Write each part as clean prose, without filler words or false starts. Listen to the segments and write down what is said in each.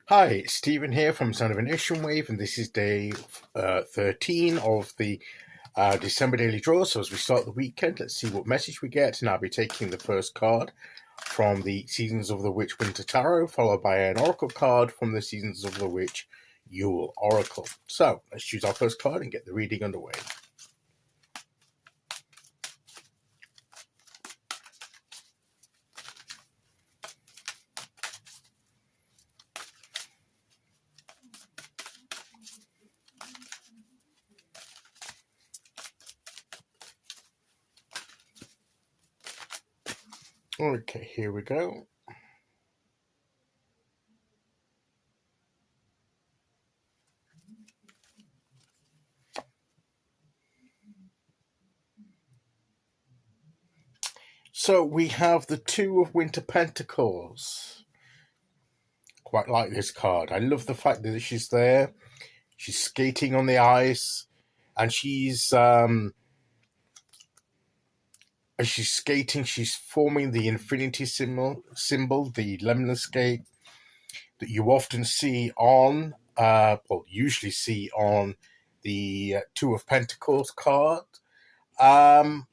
Hi, it's Stephen here from Sound of an Ocean Wave, and this is day 13 of the December Daily Draw. So as we start the weekend, let's see what message we get. And I'll be taking the first card from the Seasons of the Witch Winter Tarot, followed by an Oracle card from the Seasons of the Witch Yule Oracle. So let's choose our first card and get the reading underway. Okay, here we go. So we have the Two of Winter Pentacles. Quite like this card. I love the fact that she's there. She's skating on the ice, and as she's skating, she's forming the infinity symbol, the lemniscate that you often see on, usually see on the Two of Pentacles card. And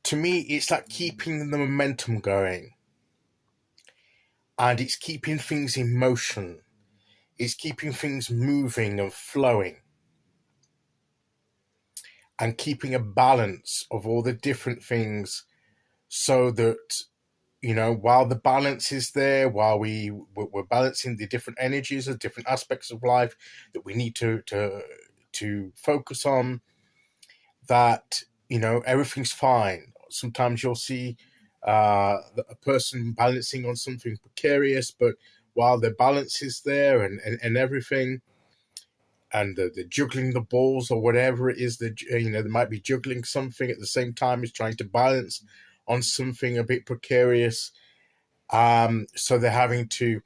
to me, it's like keeping the momentum going, and it's keeping things in motion. It's keeping things moving and flowing, and keeping a balance of all the different things, so that while the balance is there, while we're balancing the different energies of different aspects of life that we need to focus on, that everything's fine. Sometimes you'll see a person balancing on something precarious, but while the balance is there and everything, and they're juggling the balls or whatever it is, that they might be juggling something at the same time as trying to balance on something a bit precarious. So they're having to,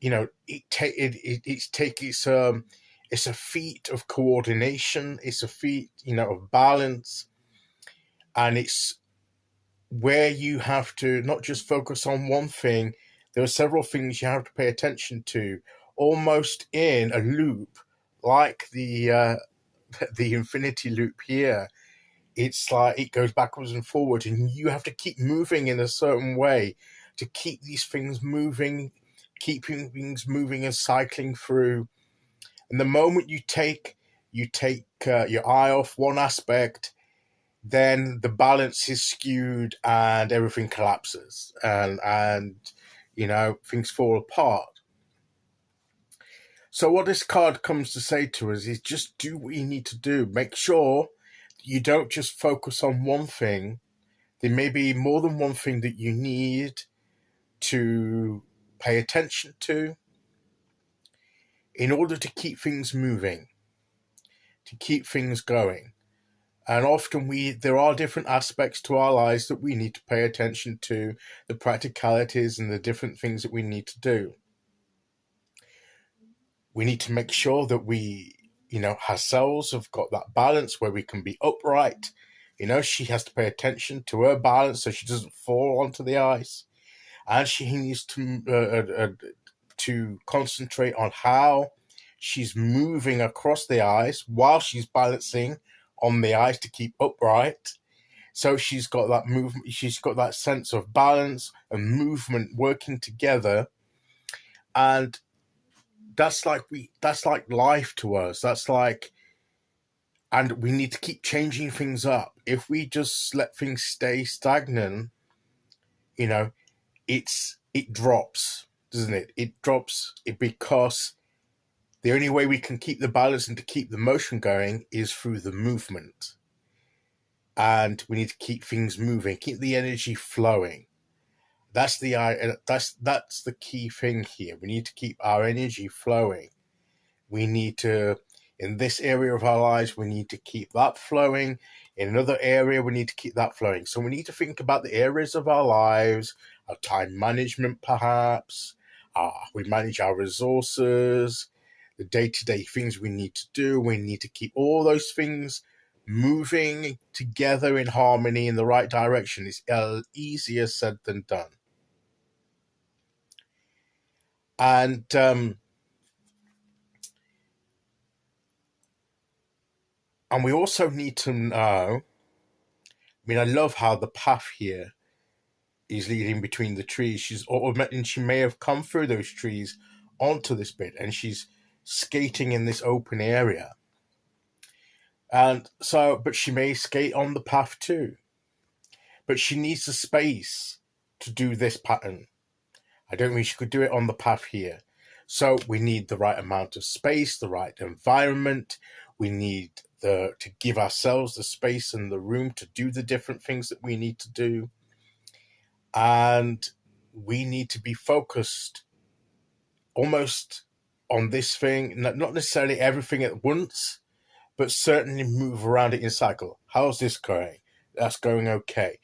it's a feat of coordination. It's a feat, of balance, and it's where you have to not just focus on one thing. There are several things you have to pay attention to, almost in a loop, like the infinity loop here. It's like it goes backwards and forwards, and you have to keep moving in a certain way to keep these things moving, keeping things moving and cycling through. And the moment you take your eye off one aspect, then the balance is skewed and everything collapses, and things fall apart. So what this card comes to say to us is just do what you need to do. Make sure you don't just focus on one thing. There may be more than one thing that you need to pay attention to in order to keep things moving, to keep things going. And often there are different aspects to our lives that we need to pay attention to, the practicalities and the different things that we need to do. We need to make sure that we, ourselves have got that balance where we can be upright. She has to pay attention to her balance so she doesn't fall onto the ice. And she needs to concentrate on how she's moving across the ice while she's balancing on the ice to keep upright. So she's got that movement, she's got that sense of balance and movement working together. And that's like life to us. And we need to keep changing things up. If we just let things stay stagnant, it drops, doesn't it? It drops because the only way we can keep the balance and to keep the motion going is through the movement. And we need to keep things moving, keep the energy flowing. That's the key thing here. We need to keep our energy flowing. We need to, in this area of our lives, we need to keep that flowing. In another area, we need to keep that flowing. So we need to think about the areas of our lives, our time management, perhaps. We manage our resources, the day-to-day things we need to do. We need to keep all those things moving together in harmony in the right direction. It's easier said than done. And and we also need to know. I mean, I love how the path here is leading between the trees. And she may have come through those trees onto this bit, and she's skating in this open area. And so, but she may skate on the path too. But she needs the space to do this pattern. I don't think she could do it on the path here. So we need the right amount of space, the right environment. We need to give ourselves the space and the room to do the different things that we need to do. And we need to be focused almost on this thing, not necessarily everything at once, but certainly move around it in cycle. How's this going? That's going okay.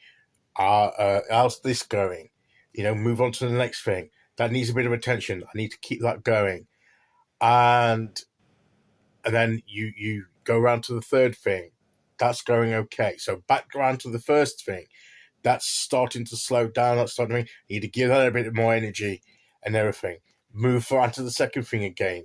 How's this going? Move on to the next thing. That needs a bit of attention. I need to keep that going. And then you go around to the third thing. That's going okay. So back around to the first thing. That's starting to slow down. That's starting to, you need to give that a bit more energy and everything. Move on to the second thing again.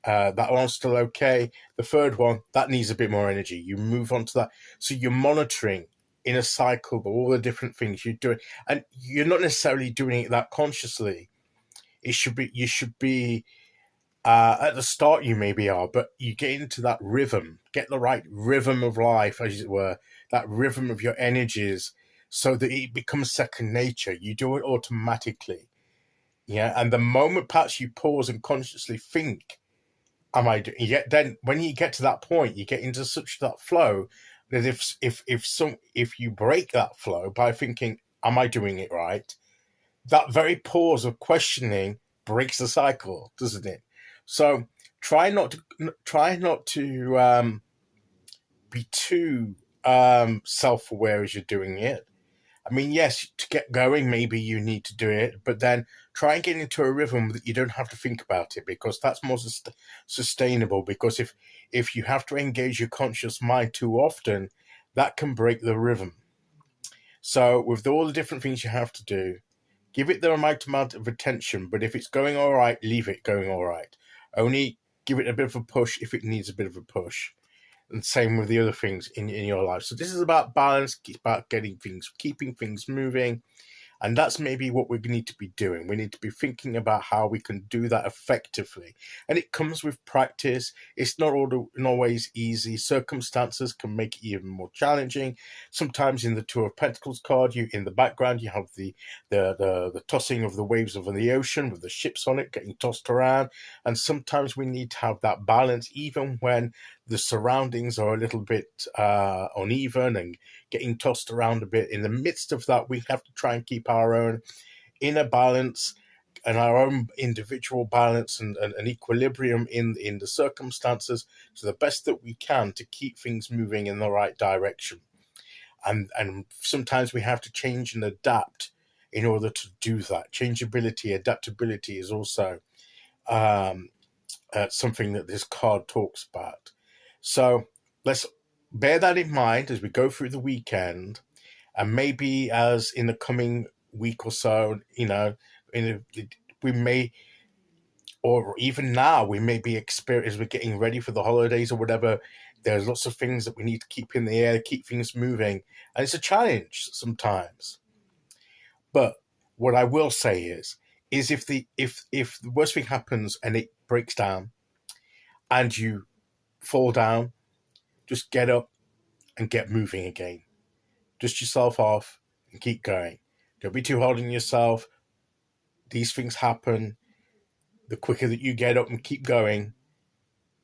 That one's still okay. The third one, that needs a bit more energy. You move on to that. So you're monitoring in a cycle, but all the different things you're doing. And you're not necessarily doing it that consciously. You should be, at the start you maybe are, but you get into that rhythm, get the right rhythm of life, as it were, that rhythm of your energies, so that it becomes second nature. You do it automatically. Yeah. And the moment perhaps you pause and consciously think, am I doing? Then when you get to that point, you get into such that flow that if you break that flow by thinking, am I doing it right? That very pause of questioning breaks the cycle, doesn't it? So try not to be too self-aware as you're doing it. I mean, yes, to get going, maybe you need to do it, but then try and get into a rhythm that you don't have to think about it, because that's more sustainable. Because if you have to engage your conscious mind too often, that can break the rhythm. So with all the different things you have to do, give it the right amount of attention. But if it's going all right, leave it going all right. Only give it a bit of a push if it needs a bit of a push. And same with the other things in your life. So this is about balance. It's about keeping things moving. And that's maybe what we need to be doing. We need to be thinking about how we can do that effectively. And it comes with practice. It's not always easy. Circumstances can make it even more challenging. Sometimes in the Two of Pentacles card, in the background, you have the tossing of the waves of the ocean with the ships on it getting tossed around. And sometimes we need to have that balance, even when the surroundings are a little bit uneven and getting tossed around a bit. In the midst of that, we have to try and keep our own inner balance and our own individual balance and equilibrium in the circumstances to the best that we can to keep things moving in the right direction. And sometimes we have to change and adapt in order to do that. Changeability, adaptability is also something that this card talks about. So let's bear that in mind as we go through the weekend, and maybe as in the coming week or so, we may, or even now, we may be experiencing, as we're getting ready for the holidays or whatever, there's lots of things that we need to keep in the air, keep things moving, and it's a challenge sometimes. But what I will say is if the worst thing happens and it breaks down and you fall down, just get up and get moving again. Dust yourself off and keep going. Don't be too hard on yourself. These things happen. The quicker that you get up and keep going,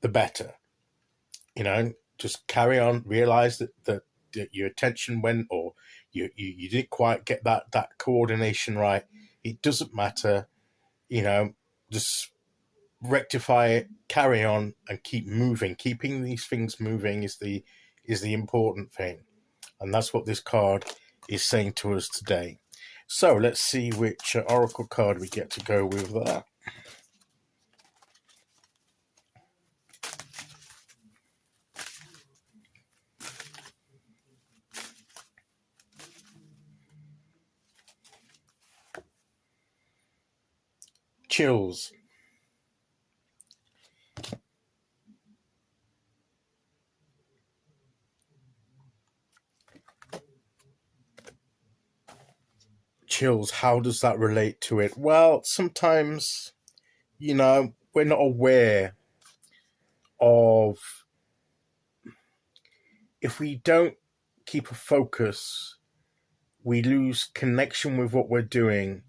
the better. Just carry on. Realize that your attention went, or you didn't quite get that coordination right. It doesn't matter. Just rectify it, carry on, and keep moving. Keeping these things moving is the important thing. And that's what this card is saying to us today. So let's see which oracle card we get to go with there. chills. Chills, how does that relate to it? Well, sometimes, we're not aware of, if we don't keep a focus, we lose connection with what we're doing.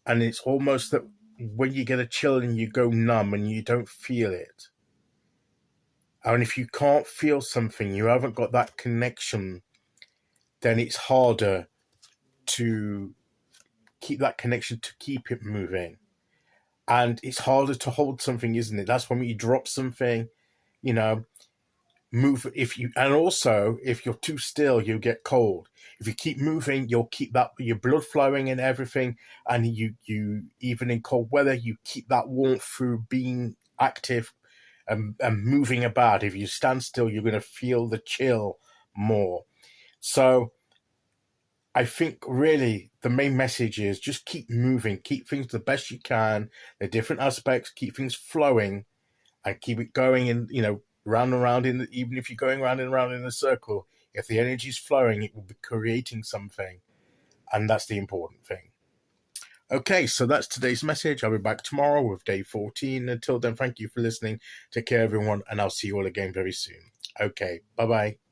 And it's almost that when you get a chill and you go numb and you don't feel it. And if you can't feel something, you haven't got that connection, then it's harder to keep that connection, to keep it moving. And it's harder to hold something, isn't it? That's when you drop something, you know, move. And also, if you're too still, you'll get cold. If you keep moving, you'll keep that, your blood flowing and everything. And you even in cold weather, you keep that warmth through being active and moving about. If you stand still, you're going to feel the chill more. So I think really the main message is just keep moving, keep things the best you can, the different aspects, keep things flowing, and keep it going in, round and round. Even if you're going round and round in a circle, if the energy is flowing, it will be creating something, and that's the important thing. Okay, so that's today's message. I'll be back tomorrow with day 14. Until then, thank you for listening. Take care, everyone, and I'll see you all again very soon. Okay, bye-bye.